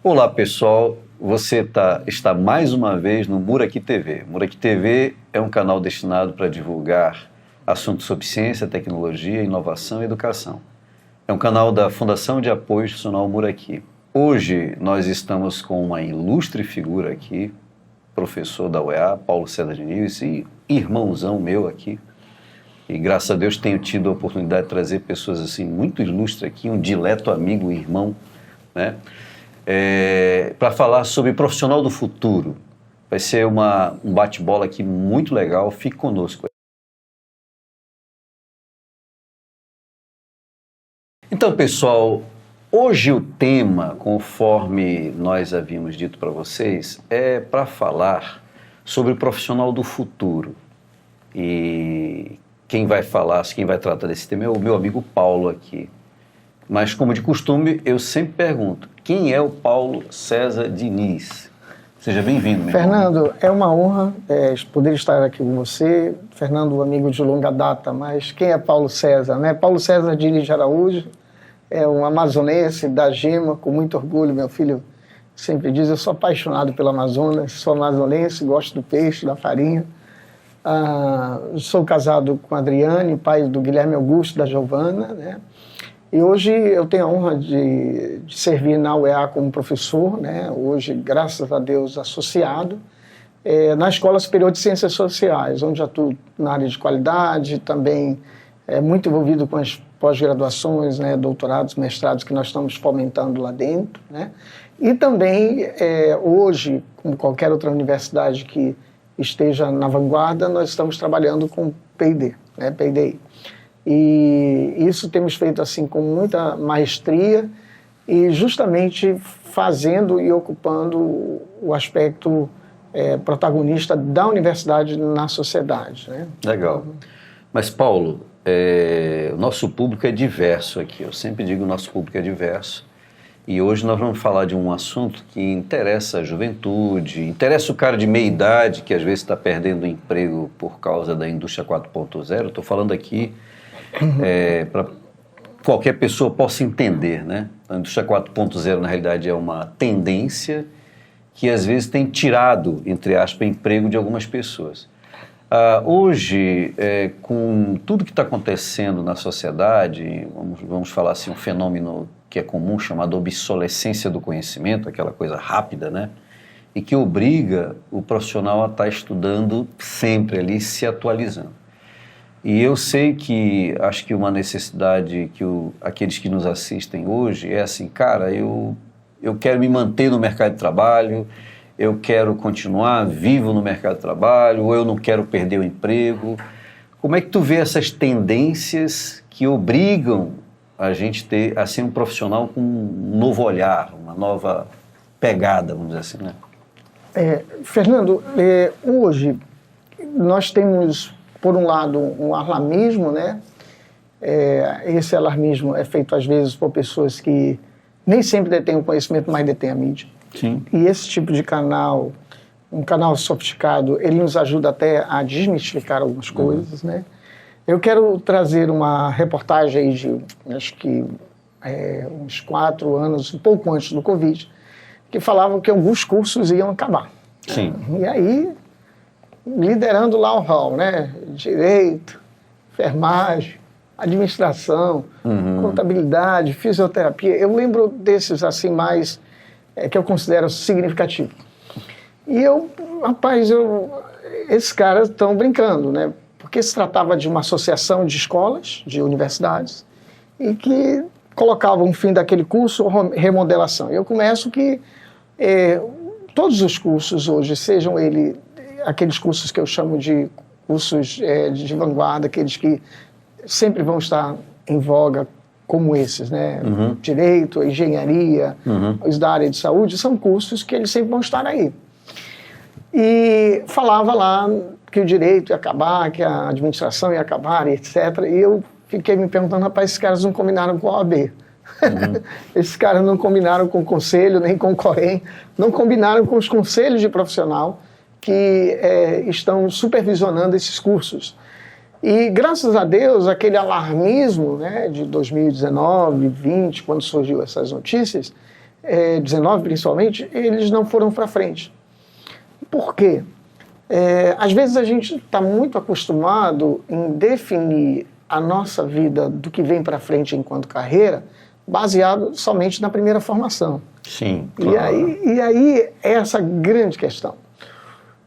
Olá, pessoal. Você está mais uma vez no Muraqui TV. Muraqui TV é um canal destinado para divulgar assuntos sobre ciência, tecnologia, inovação e educação. É um canal da Fundação de Apoio Institucional Muraqui. Hoje nós estamos com uma ilustre figura aqui, professor da UEA, Paulo César Diniz, e irmãozão meu aqui. E graças a Deus tenho tido a oportunidade de trazer pessoas assim muito ilustres aqui, um dileto amigo e irmão, né? Para falar sobre profissional do futuro. Vai ser um bate-bola aqui muito legal, fique conosco. Então, pessoal, hoje o tema, conforme nós havíamos dito para vocês, é para falar sobre o profissional do futuro. E quem vai tratar desse tema é o meu amigo Paulo aqui. Mas, como de costume, eu sempre pergunto, quem é o Paulo César Diniz? Seja bem-vindo, meu Fernando, irmão. é uma honra poder estar aqui com você. Fernando, amigo de longa data, mas quem é Paulo César, né? Paulo César Diniz de Araújo é um amazonense da Gema, com muito orgulho. Meu filho sempre diz, eu sou apaixonado pela Amazonas, sou amazonense, gosto do peixe, da farinha. Sou casado com a Adriane, pai do Guilherme Augusto, da Giovana, né? E hoje eu tenho a honra de servir na UEA como professor, né? Hoje, graças a Deus, associado, na Escola Superior de Ciências Sociais, onde atuo na área de qualidade, também muito envolvido com as pós-graduações, né? Doutorados, mestrados que nós estamos fomentando lá dentro, né? E também, hoje, como qualquer outra universidade que esteja na vanguarda, nós estamos trabalhando com P&D, né? PDI. E isso temos feito assim com muita maestria e justamente fazendo e ocupando o aspecto protagonista da universidade na sociedade, né? Legal. Mas, Paulo, o nosso público é diverso aqui. Eu sempre digo que o nosso público é diverso. E hoje nós vamos falar de um assunto que interessa a juventude, interessa o cara de meia idade que às vezes está perdendo o emprego por causa da indústria 4.0. Estou falando aqui para qualquer pessoa possa entender, né? A indústria 4.0 na realidade é uma tendência que às vezes tem tirado, entre aspas, emprego de algumas pessoas. Hoje, com tudo que está acontecendo na sociedade, vamos falar assim, um fenômeno que é comum chamado obsolescência do conhecimento, aquela coisa rápida, né? E que obriga o profissional a estar estudando sempre ali, se atualizando. E eu sei que, acho que uma necessidade que aqueles que nos assistem hoje é assim, cara, eu quero me manter no mercado de trabalho, eu quero continuar vivo no mercado de trabalho, ou eu não quero perder o emprego. Como é que tu vê essas tendências que obrigam a gente a ser um profissional com um novo olhar, uma nova pegada, vamos dizer assim, né? Fernando, hoje nós temos, por um lado, um alarmismo, né? Esse alarmismo é feito, às vezes, por pessoas que nem sempre detêm o conhecimento, mas detêm a mídia. Sim. E esse tipo de canal, um canal sofisticado, ele nos ajuda até a desmistificar algumas coisas, né? Eu quero trazer uma reportagem aí de, acho que, uns 4 anos, um pouco antes do Covid, que falavam que alguns cursos iam acabar. Sim. E aí, liderando lá o hall, né? Direito, enfermagem, administração, contabilidade, fisioterapia. Eu lembro desses assim mais que eu considero significativos. E esses caras estão brincando, né? Porque se tratava de uma associação de escolas, de universidades, e que colocavam um fim daquele curso ou remodelação. Eu começo que todos os cursos hoje, sejam aqueles cursos que eu chamo de cursos de vanguarda, aqueles que sempre vão estar em voga, como esses, né? Direito, engenharia, os da área de saúde, são cursos que eles sempre vão estar aí. E falava lá que o direito ia acabar, que a administração ia acabar, etc. E eu fiquei me perguntando, rapaz, esses caras não combinaram com a OAB. Esses caras não combinaram com o conselho, nem com o COEM, não combinaram com os conselhos de profissional que estão supervisionando esses cursos. E, graças a Deus, aquele alarmismo, né, de 2019, 2020, quando surgiu essas notícias, XIX principalmente, eles não foram para frente. Por quê? Às vezes a gente está muito acostumado em definir a nossa vida do que vem para frente enquanto carreira, baseado somente na primeira formação. Sim, claro. E aí é essa grande questão.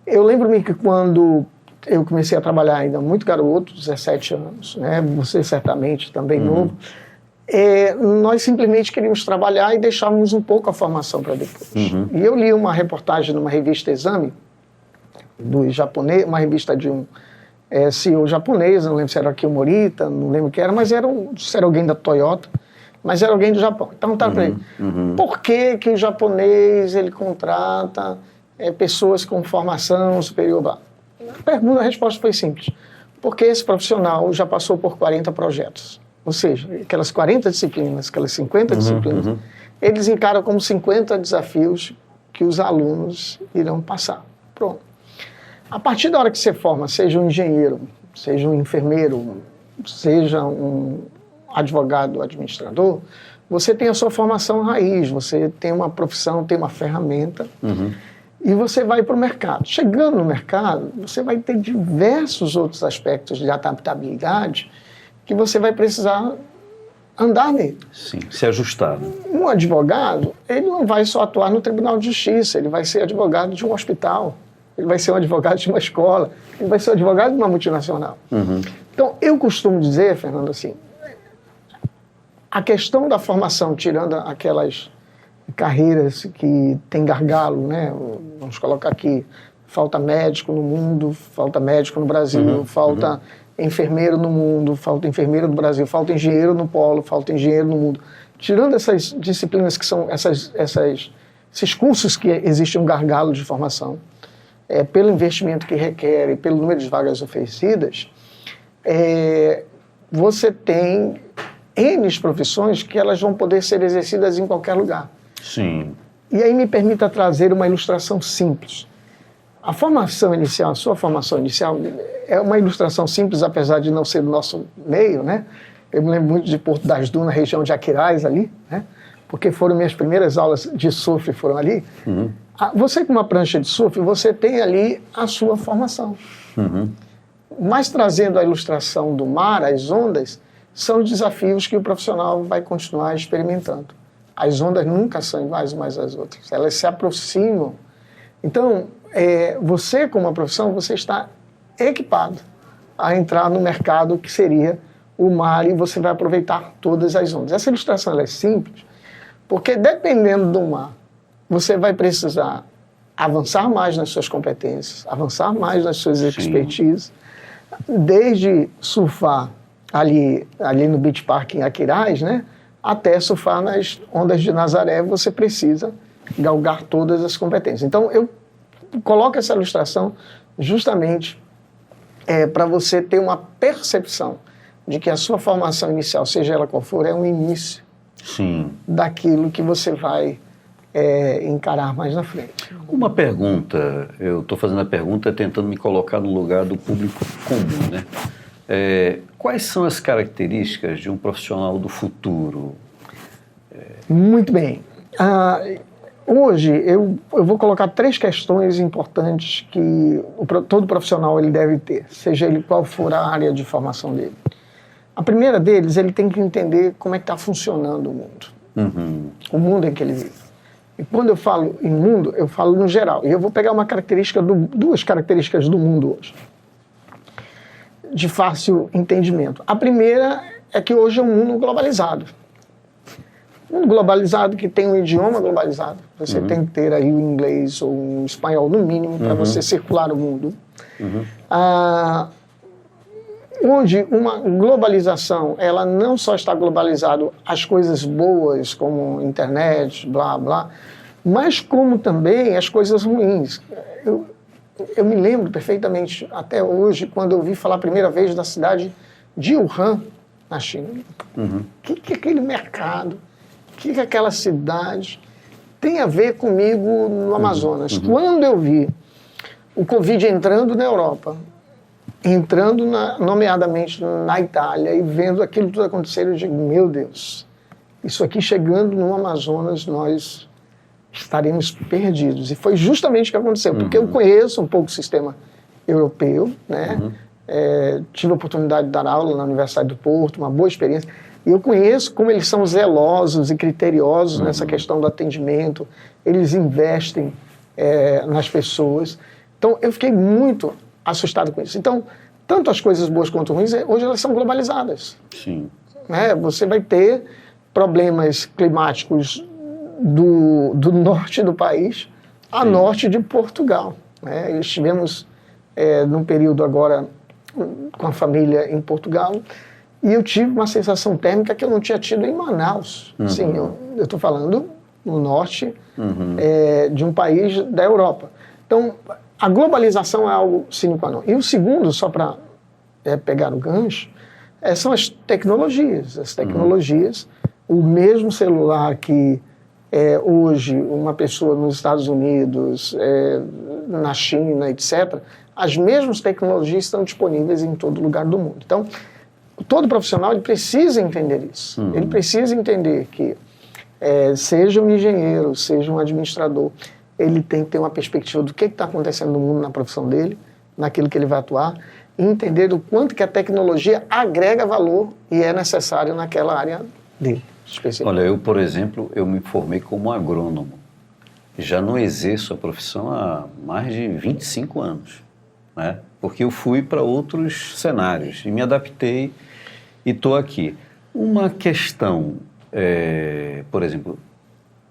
Eu lembro-me que quando eu comecei a trabalhar ainda muito garoto, 17 anos, né? Você certamente também novo, nós simplesmente queríamos trabalhar e deixávamos um pouco a formação para depois. E eu li uma reportagem numa revista Exame, do japonês, uma revista de um CEO japonês, não lembro se era aqui o Morita, não lembro o que era, mas se era alguém da Toyota, mas era alguém do Japão. Então tá para ele, por que o japonês ele contrata pessoas com formação superior? A resposta foi simples, porque esse profissional já passou por 40 projetos, ou seja, aquelas 40 disciplinas, aquelas 50 disciplinas, eles encaram como 50 desafios que os alunos irão passar. Pronto. A partir da hora que você forma, seja um engenheiro, seja um enfermeiro, seja um advogado, administrador, você tem a sua formação raiz, você tem uma profissão, tem uma ferramenta, e você vai para o mercado. Chegando no mercado, você vai ter diversos outros aspectos de adaptabilidade que você vai precisar andar nele. Sim, se ajustar. Um advogado, ele não vai só atuar no Tribunal de Justiça, ele vai ser advogado de um hospital, ele vai ser um advogado de uma escola, ele vai ser um advogado de uma multinacional. Então, eu costumo dizer, Fernando, assim, a questão da formação, tirando aquelas carreiras que tem gargalo, né? Vamos colocar aqui, falta médico no mundo, falta médico no Brasil, falta enfermeiro no mundo, falta enfermeiro no Brasil, falta engenheiro no polo, falta engenheiro no mundo. Tirando essas disciplinas que são esses cursos que existe um gargalo de formação, pelo investimento que requer e pelo número de vagas oferecidas, você tem N profissões que elas vão poder ser exercidas em qualquer lugar. Sim. E aí me permita trazer uma ilustração simples. A formação inicial, a sua formação inicial, é uma ilustração simples, apesar de não ser do nosso meio, né? Eu me lembro muito de Porto das Dunas, região de Aquiraz ali, né? Porque foram minhas primeiras aulas de surf, foram ali. Você com uma prancha de surf, você tem ali a sua formação. Mas trazendo a ilustração do mar, as ondas, são os desafios que o profissional vai continuar experimentando. As ondas nunca são iguais umas às outras, elas se aproximam. Então, você como uma profissão, você está equipado a entrar no mercado que seria o mar e você vai aproveitar todas as ondas. Essa ilustração ela é simples, porque dependendo do mar, você vai precisar avançar mais nas suas competências, avançar mais nas suas expertises, desde surfar ali no Beach Park em Aquiraz, né, até surfar nas ondas de Nazaré, você precisa galgar todas as competências. Então, eu coloco essa ilustração justamente para você ter uma percepção de que a sua formação inicial, seja ela qual for, é um início daquilo que você vai encarar mais na frente. Uma pergunta, eu estou fazendo a pergunta tentando me colocar no lugar do público comum, né? Quais são as características de um profissional do futuro? Muito bem. Hoje, eu vou colocar 3 questões importantes que todo profissional ele deve ter, seja ele qual for a área de formação dele. A primeira deles, ele tem que entender como é que está funcionando o mundo. O mundo em que ele vive. E quando eu falo em mundo, eu falo no geral. E eu vou pegar duas características do mundo hoje, de fácil entendimento. A primeira é que hoje é um mundo globalizado. Um mundo globalizado que tem um idioma globalizado. Você tem que ter aí o inglês ou o espanhol, no mínimo, para você circular o mundo. Onde uma globalização, ela não só está globalizada as coisas boas, como internet, blá, blá, mas como também as coisas ruins. Eu me lembro perfeitamente, até hoje, quando eu ouvi falar a primeira vez da cidade de Wuhan, na China. O que aquele mercado, o que aquela cidade tem a ver comigo no Amazonas? Quando eu vi o Covid entrando na Europa, nomeadamente na Itália, e vendo aquilo tudo acontecer, eu digo, meu Deus, Isso aqui chegando no Amazonas, nós estaremos perdidos. E foi justamente o que aconteceu, porque eu conheço um pouco o sistema europeu, né? Tive a oportunidade de dar aula na Universidade do Porto, uma boa experiência. E eu conheço como eles são zelosos e criteriosos nessa questão do atendimento. Eles investem nas pessoas. Então, eu fiquei muito assustado com isso. Então, tanto as coisas boas quanto ruins, hoje elas são globalizadas. Sim. Né? Você vai ter problemas climáticos do norte do país a norte de Portugal. Né? Estivemos num período agora com a família em Portugal e eu tive uma sensação térmica que eu não tinha tido em Manaus. Sim, eu estou falando no norte de um país da Europa. Então, a globalização é algo sine qua non. E o segundo, só para pegar o gancho, são as tecnologias. As tecnologias, o mesmo celular que hoje uma pessoa nos Estados Unidos, na China, etc., as mesmas tecnologias estão disponíveis em todo lugar do mundo. Então, todo profissional ele precisa entender isso. Ele precisa entender que, seja um engenheiro, seja um administrador, ele tem que ter uma perspectiva do que está acontecendo no mundo, na profissão dele, naquilo que ele vai atuar, e entender do quanto que a tecnologia agrega valor e é necessário naquela área dele. Olha, eu, por exemplo, eu me formei como agrônomo. Já não exerço a profissão há mais de 25 anos, né? Porque eu fui para outros cenários e me adaptei e estou aqui. Uma questão, por exemplo,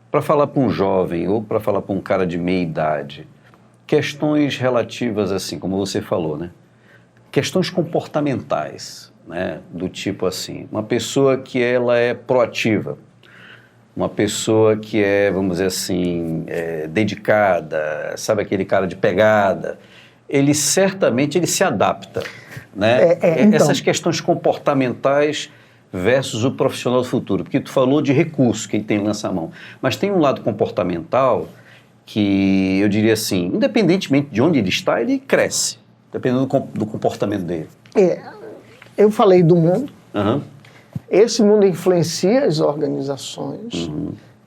para falar para um jovem ou para falar para um cara de meia idade, questões relativas assim, como você falou, né? Questões comportamentais, né? Do tipo assim, uma pessoa que ela é proativa, uma pessoa que vamos dizer assim, dedicada, sabe, aquele cara de pegada, ele certamente se adapta, né? Então, essas questões comportamentais versus o profissional do futuro, porque tu falou de recurso que ele tem lança a mão, mas tem um lado comportamental que eu diria assim, independentemente de onde ele está, ele cresce, dependendo do comportamento dele. Eu falei do mundo, esse mundo influencia as organizações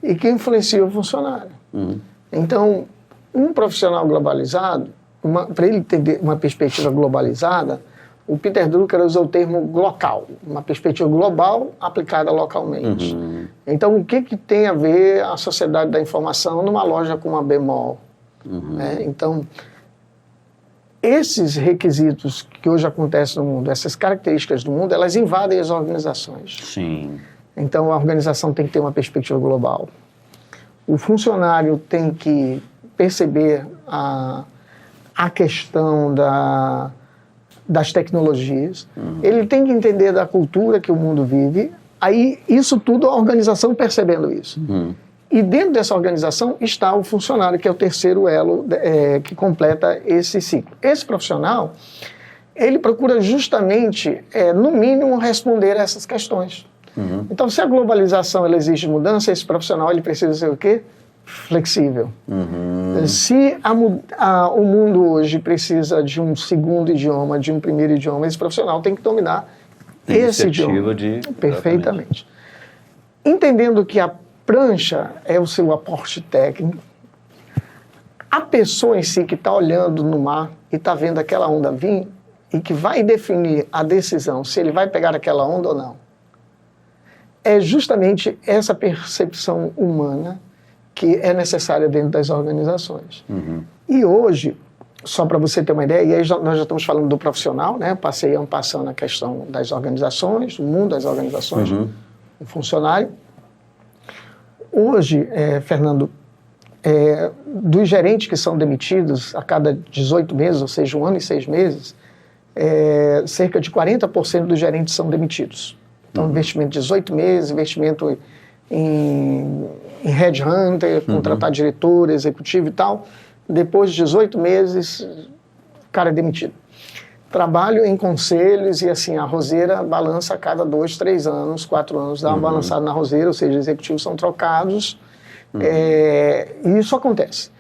e que influencia o funcionário. Então, um profissional globalizado, para ele ter uma perspectiva globalizada, o Peter Drucker usou o termo local, uma perspectiva global aplicada localmente. Então, o que tem a ver a sociedade da informação numa loja com uma bemol? Então, esses requisitos que hoje acontecem no mundo, essas características do mundo, elas invadem as organizações. Sim. Então, a organização tem que ter uma perspectiva global. O funcionário tem que perceber a questão das tecnologias. Ele tem que entender da cultura que o mundo vive. Aí, isso tudo, a organização percebendo isso. E dentro dessa organização está o funcionário, que é o terceiro elo que completa esse ciclo. Esse profissional, ele procura justamente, no mínimo, responder a essas questões. Então, se a globalização ela exige mudança, esse profissional ele precisa ser o quê? Flexível. Se o mundo hoje precisa de um segundo idioma, de um primeiro idioma, esse profissional tem que dominar esse idioma. Perfeitamente. Entendendo que a prancha é o seu aporte técnico, a pessoa em si que está olhando no mar e está vendo aquela onda vir e que vai definir a decisão se ele vai pegar aquela onda ou não, é justamente essa percepção humana que é necessária dentro das organizações. E hoje, só para você ter uma ideia, e aí nós já estamos falando do profissional, né? Passei passando a questão das organizações, o mundo das organizações, o funcionário. Hoje, Fernando, dos gerentes que são demitidos a cada 18 meses, ou seja, 1 ano e 6 meses, cerca de 40% dos gerentes são demitidos. Então, investimento de 18 meses, investimento em headhunter, contratar diretor, executivo e tal. Depois de 18 meses, o cara é demitido. Trabalho em conselhos e assim, a roseira balança a cada 2, 3 anos, 4 anos, dá uma balançada na roseira, ou seja, executivos são trocados, e isso acontece.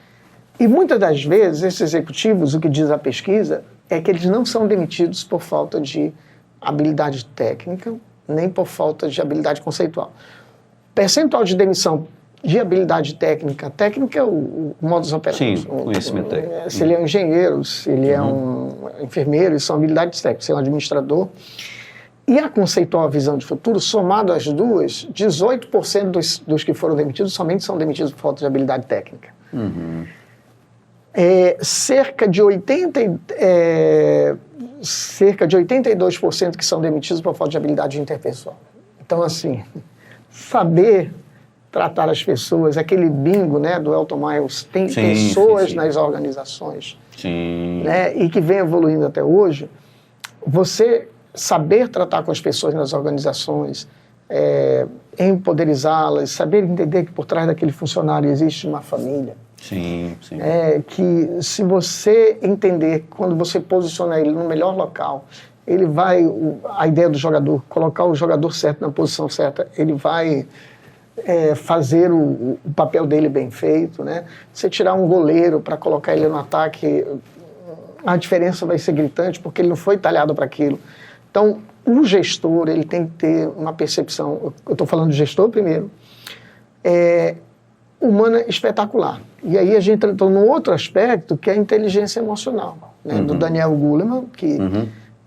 E muitas das vezes, esses executivos, o que diz a pesquisa, é que eles não são demitidos por falta de habilidade técnica, nem por falta de habilidade conceitual. percentual de demissão de habilidade técnica, técnica é o modus operandi. Sim, conhecimento técnico. Se ele é um engenheiro, se ele é um enfermeiro, isso são habilidades técnicas, se é um administrador. E a conceitual visão de futuro, somado às duas, 18% dos que foram demitidos somente são demitidos por falta de habilidade técnica. Cerca de 82% que são demitidos por falta de habilidade interpessoal. Então, assim, saber tratar as pessoas, aquele bingo, né, do Elton Miles, tem pessoas nas organizações, né, e que vem evoluindo até hoje. Você saber tratar com as pessoas nas organizações, empoderizá-las, saber entender que por trás daquele funcionário existe uma família. Que se você entender, quando você posiciona ele no melhor local, ele vai, a ideia do jogador, colocar o jogador certo na posição certa, ele vai fazer o papel dele bem feito, né? Você tirar um goleiro para colocar ele no ataque, a diferença vai ser gritante, porque ele não foi talhado para aquilo. Então, o gestor, ele tem que ter uma percepção, eu estou falando do gestor primeiro, humana espetacular. E aí a gente entrou num outro aspecto, que é a inteligência emocional, né, do Daniel Goleman, que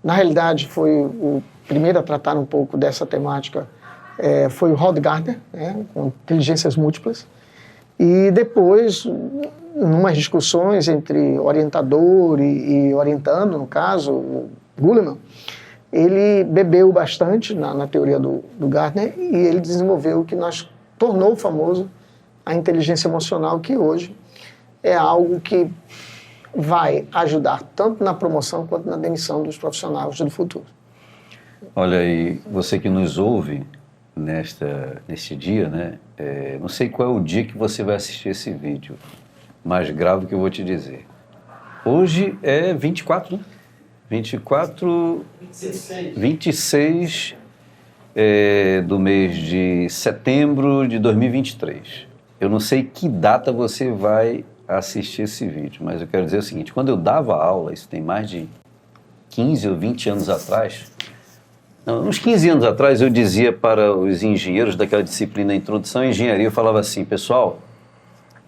na realidade foi o primeiro a tratar um pouco dessa temática, foi o Rod Gardner, né, com inteligências múltiplas. E depois, em umas discussões entre orientador e orientando, no caso, o Goleman, ele bebeu bastante na teoria do Gardner e ele desenvolveu o que nós tornou famoso a inteligência emocional, que hoje é algo que vai ajudar tanto na promoção quanto na demissão dos profissionais do futuro. Olha aí, você que nos ouve neste dia, né? Não sei qual é o dia que você vai assistir esse vídeo, mas grave o que eu vou te dizer. Hoje é 24, né? 26 do mês de setembro de 2023. Eu não sei que data você vai assistir esse vídeo, mas eu quero dizer o seguinte, quando eu dava aula, isso tem mais de 15 ou 20 anos atrás, uns 15 anos atrás eu dizia para os engenheiros daquela disciplina Introdução à Engenharia, eu falava assim, pessoal,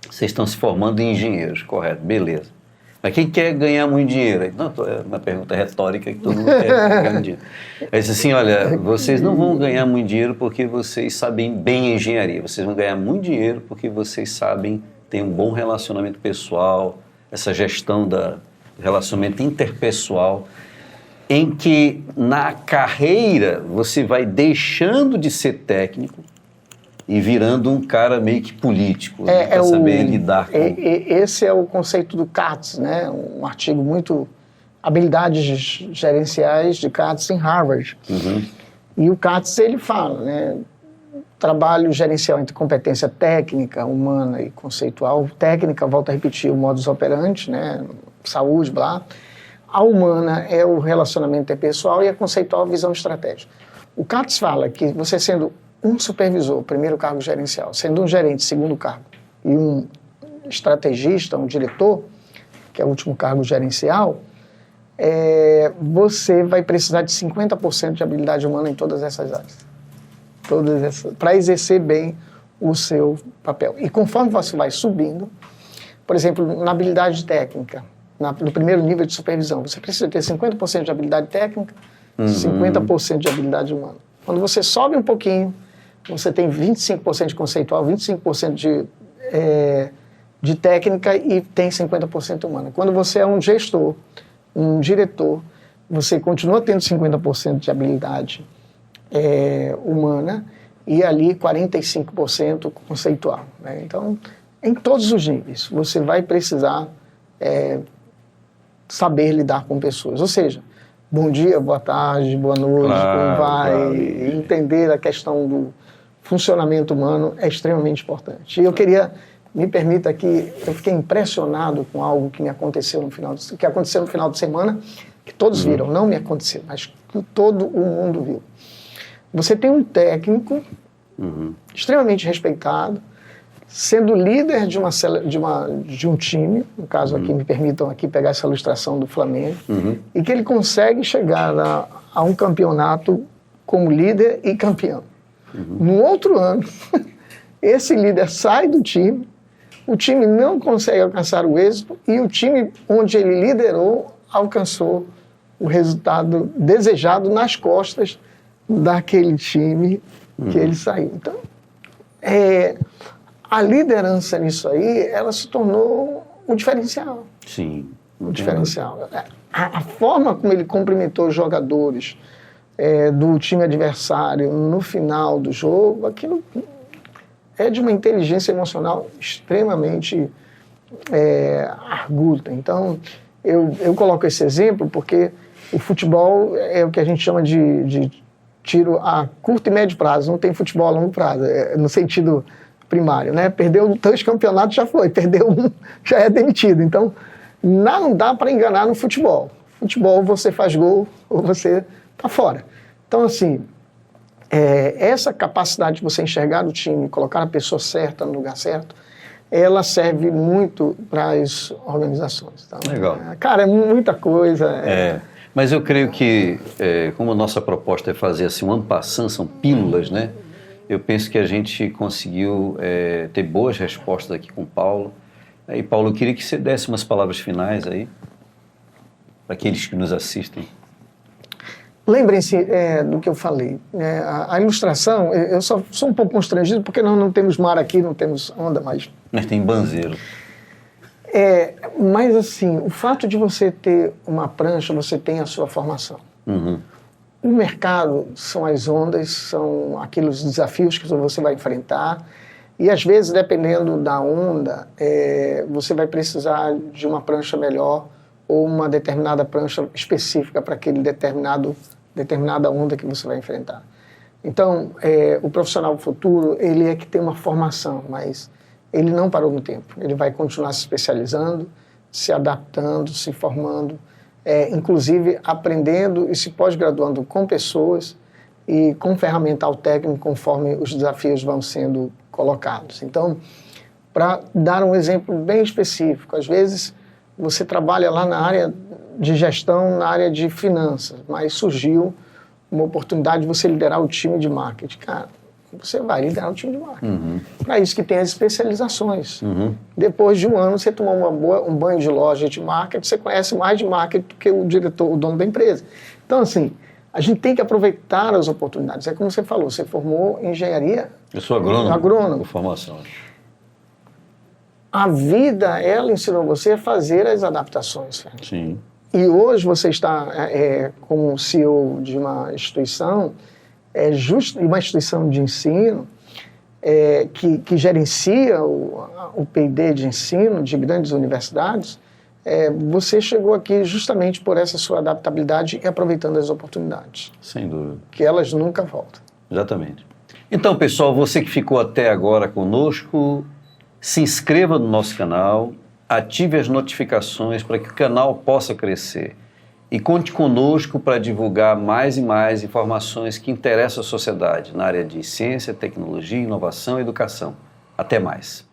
vocês estão se formando em engenheiros, correto, beleza. Mas quem quer ganhar muito dinheiro? Não, é uma pergunta retórica que todo mundo quer ganhar muito dinheiro. Eu disse assim, olha, vocês não vão ganhar muito dinheiro porque vocês sabem bem engenharia. Vocês vão ganhar muito dinheiro porque vocês sabem ter um bom relacionamento pessoal, essa gestão do relacionamento interpessoal, em que na carreira você vai deixando de ser técnico e virando um cara meio que político, para saber lidar com... Esse é o conceito do Katz, né? Um artigo muito... Habilidades gerenciais de Katz em Harvard. E o Katz, ele fala, né? Trabalho gerencial entre competência técnica, humana e conceitual. Técnica, volto a repetir, o modus operandi, né? Saúde, blá. A humana é o relacionamento interpessoal e a conceitual, a visão estratégica. O Katz fala que você sendo um supervisor, primeiro cargo gerencial, sendo um gerente, segundo cargo, e um estrategista, um diretor, que é o último cargo gerencial, você vai precisar de 50% de habilidade humana em todas essas áreas. Para exercer bem o seu papel. E conforme você vai subindo, por exemplo, na habilidade técnica, no primeiro nível de supervisão, você precisa ter 50% de habilidade técnica, 50% de habilidade humana. Quando você sobe um pouquinho, você tem 25% de conceitual, 25% de técnica e tem 50% humana. Quando você é um gestor, um diretor, você continua tendo 50% de habilidade humana e ali 45% conceitual, né? Então, em todos os níveis, você vai precisar saber lidar com pessoas. Ou seja, bom dia, boa tarde, boa noite, como vai, entender a questão do funcionamento humano é extremamente importante. E eu queria, me permita aqui, eu fiquei impressionado com algo que aconteceu no final de semana, que todos viram, não me aconteceu, mas que todo o mundo viu. Você tem um técnico extremamente respeitado, sendo líder de um time, no caso aqui, me permitam aqui pegar essa ilustração do Flamengo, e que ele consegue chegar a um campeonato como líder e campeão. No outro ano, esse líder sai do time, o time não consegue alcançar o êxito e o time onde ele liderou alcançou o resultado desejado nas costas daquele time que ele saiu. Então, a liderança nisso aí, ela se tornou o diferencial. Sim. O diferencial. A forma como ele cumprimentou os jogadores do time adversário no final do jogo, aquilo é de uma inteligência emocional extremamente arguta. Então, eu coloco esse exemplo porque o futebol é o que a gente chama de tiro a curto e médio prazo, não tem futebol a longo prazo, no sentido primário, né? Perdeu 2 campeonatos, já foi, perdeu um, já é demitido. Então, não dá para enganar no futebol. Futebol, você faz gol ou você está fora. Então, assim, essa capacidade de você enxergar o time, colocar a pessoa certa no lugar certo, ela serve muito para as organizações. Então, legal. Cara, é muita coisa. Mas eu creio que, como a nossa proposta é fazer assim, um en passant, são pílulas, né? Eu penso que a gente conseguiu ter boas respostas aqui com o Paulo. E, Paulo, eu queria que você desse umas palavras finais aí, para aqueles que nos assistem. Lembrem-se do que eu falei. A ilustração, eu só sou um pouco constrangido porque nós não temos mar aqui, não temos onda, mas... Mas tem banzeiro. Mas, assim, o fato de você ter uma prancha, você tem a sua formação. Uhum. O mercado são as ondas, são aqueles desafios que você vai enfrentar. E, às vezes, dependendo da onda, você vai precisar de uma prancha melhor ou uma determinada prancha específica para aquele determinada onda que você vai enfrentar. Então, o profissional futuro, ele é que tem uma formação, mas ele não parou no tempo. Ele vai continuar se especializando, se adaptando, se formando, inclusive aprendendo e se pós-graduando com pessoas e com ferramental técnico conforme os desafios vão sendo colocados. Então, para dar um exemplo bem específico, às vezes você trabalha lá na área de gestão, na área de finanças, mas surgiu uma oportunidade de você liderar o time de marketing. Cara, você vai liderar o time de marketing. Uhum. Para isso que tem as especializações. Uhum. Depois de um ano, você tomou um banho de loja de marketing, você conhece mais de marketing do que o diretor, o dono da empresa. Então, assim, a gente tem que aproveitar as oportunidades. É como você falou, você formou engenharia... Eu sou agrônomo. Agrônomo. Por formação. A vida, ela ensinou você a fazer as adaptações, Fernando. Sim. E hoje você está como CEO de uma instituição, uma instituição de ensino, que gerencia o P&D de ensino de grandes universidades. Você chegou aqui justamente por essa sua adaptabilidade e aproveitando as oportunidades. Sem dúvida. Que elas nunca voltam. Exatamente. Então, pessoal, você que ficou até agora conosco, se inscreva no nosso canal, ative as notificações para que o canal possa crescer e conte conosco para divulgar mais e mais informações que interessam a sociedade na área de ciência, tecnologia, inovação e educação. Até mais.